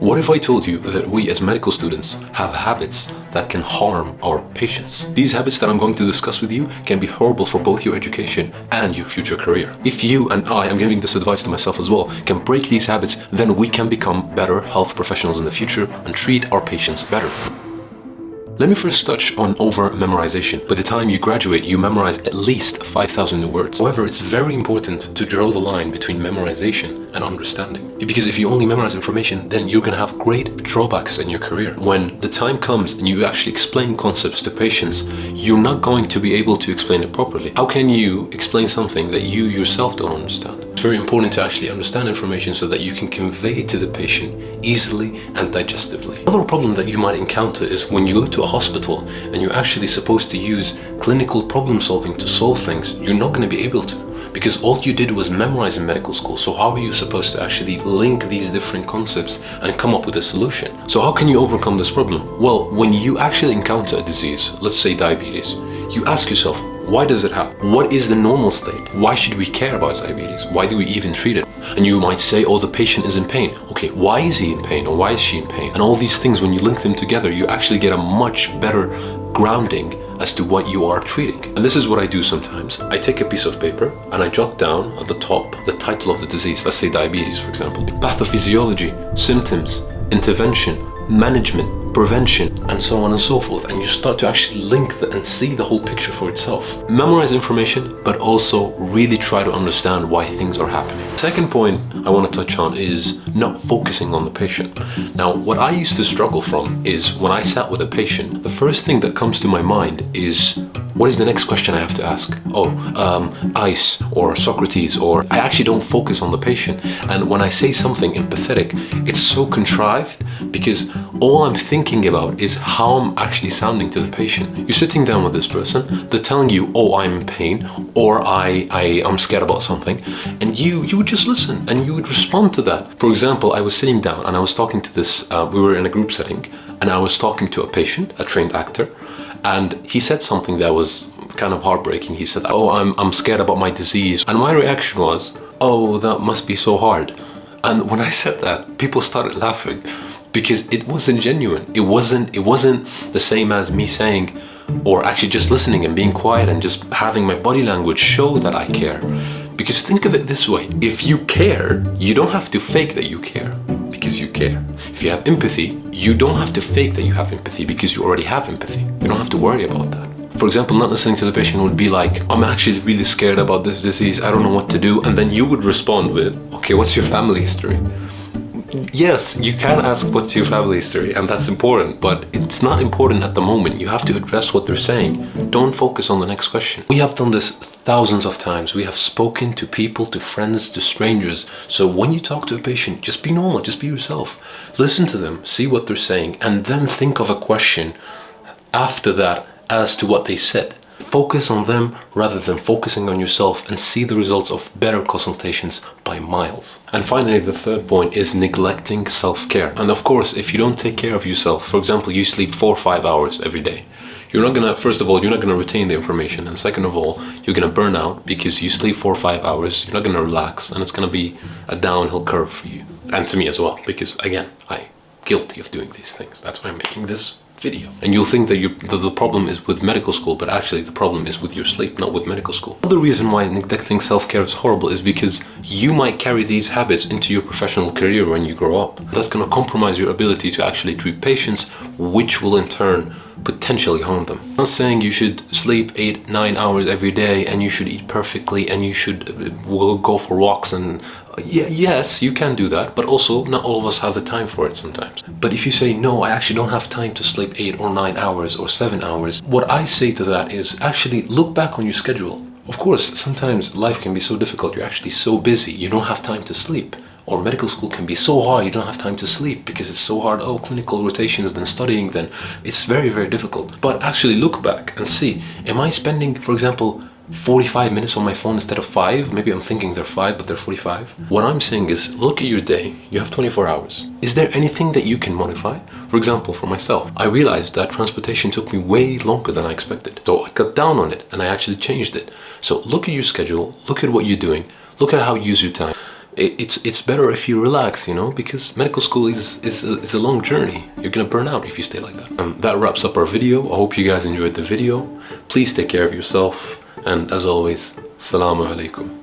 What if I told you that we as medical students have habits that can harm our patients? These habits that I'm going to discuss with you can be horrible for both your education and your future career. If you and I'm giving this advice to myself as well, can break these habits, then we can become better health professionals in the future and treat our patients better. Let me first touch on over-memorization. By the time you graduate, you memorize at least 5,000 new words. However, it's very important to draw the line between memorization and understanding. Because if you only memorize information, then you're going to have great drawbacks in your career. When the time comes and you actually explain concepts to patients, you're not going to be able to explain it properly. How can you explain something that you yourself don't understand? It's very important to actually understand information so that you can convey it to the patient easily and digestively. Another problem that you might encounter is when you go to a hospital and you're actually supposed to use clinical problem solving to solve things, you're not going to be able to, because all you did was memorize in medical school. So how are you supposed to actually link these different concepts and come up with a solution? So how can you overcome this problem? Well, when you actually encounter a disease, let's say diabetes, you ask yourself, why does it happen? What is the normal state? Why should we care about diabetes? Why do we even treat it? And you might say, oh, the patient is in pain. Okay, why is he in pain or why is she in pain? And all these things, when you link them together, you actually get a much better grounding as to what you are treating. And this is what I do sometimes. I take a piece of paper and I jot down at the top the title of the disease. Let's say diabetes, for example. Pathophysiology, symptoms, intervention, management, prevention, and so on and so forth. And you start to actually link and see the whole picture for itself. Memorize information, but also really try to understand why things are happening. Second point I want to touch on is not focusing on the patient. Now, what I used to struggle from is when I sat with a patient, the first thing that comes to my mind is, what is the next question I have to ask? ICE or Socrates, or I actually don't focus on the patient. And when I say something empathetic, it's so contrived because all I'm thinking about is how I'm actually sounding to the patient. You're sitting down with this person, they're telling you, oh, I'm in pain, or I'm scared about something, and you would just listen and you would respond to that. For example, I was sitting down and I was talking to this, we were in a group setting, and I was talking to a patient, a trained actor, and he said something that was kind of heartbreaking. He said, oh, I'm scared about my disease. And my reaction was, oh, that must be so hard. And when I said that, people started laughing because it wasn't genuine. It wasn't the same as me saying, or actually just listening and being quiet and just having my body language show that I care. Because think of it this way, if you care, you don't have to fake that you care, because you care. If you have empathy, you don't have to fake that you have empathy because you already have empathy. You don't have to worry about that. For example, not listening to the patient would be like, I'm actually really scared about this disease, I don't know what to do. And then you would respond with, okay, what's your family history? Yes, you can ask what's your family history, and that's important, but it's not important at the moment. You have to address what they're saying. Don't focus on the next question. We have done this thousands of times. We have spoken to people, to friends, to strangers. So when you talk to a patient, just be normal, just be yourself. Listen to them, see what they're saying, and then think of a question after that as to what they said. Focus on them rather than focusing on yourself, and see the results of better consultations by miles. And finally, the third point is neglecting self-care. And of course, if you don't take care of yourself, for example, you sleep 4 or 5 hours every day, you're not gonna, first of all, you're not gonna retain the information, and second of all, you're gonna burn out because you sleep 4 or 5 hours, you're not gonna relax, and it's gonna be a downhill curve for you. And to me as well, because again, I'm guilty of doing these things. That's why I'm making this video. And you'll think that the problem is with medical school, but actually the problem is with your sleep, not with medical school. Another reason why neglecting self-care is horrible is because you might carry these habits into your professional career when you grow up. That's going to compromise your ability to actually treat patients, which will in turn potentially harm them. I'm not saying you should sleep 8-9 hours every day and you should eat perfectly and you should go for walks and yes, you can do that, but also not all of us have the time for it sometimes. But if you say, no, I actually don't have time to sleep 8 or 9 hours or 7 hours, what I say to that is actually look back on your schedule. Of course, sometimes life can be so difficult, you're actually so busy, you don't have time to sleep. Or medical school can be so hard, you don't have time to sleep because it's so hard. Oh, clinical rotations, then studying, then it's very, very difficult. But actually look back and see, am I spending, for example, 45 minutes on my phone instead of 5? Maybe I'm thinking they're 5, but they're 45. What I'm saying is, look at your day. You have 24 hours. Is there anything that you can modify? For example, for myself, I realized that transportation took me way longer than I expected. So I cut down on it and I actually changed it. So look at your schedule, look at what you're doing, look at how you use your time. it's better if you relax, you know, because medical school is a long journey. You're gonna burn out if you stay like that. That wraps up our video. I hope you guys enjoyed the video. Please take care of yourself, and as always, Assalamu alaikum.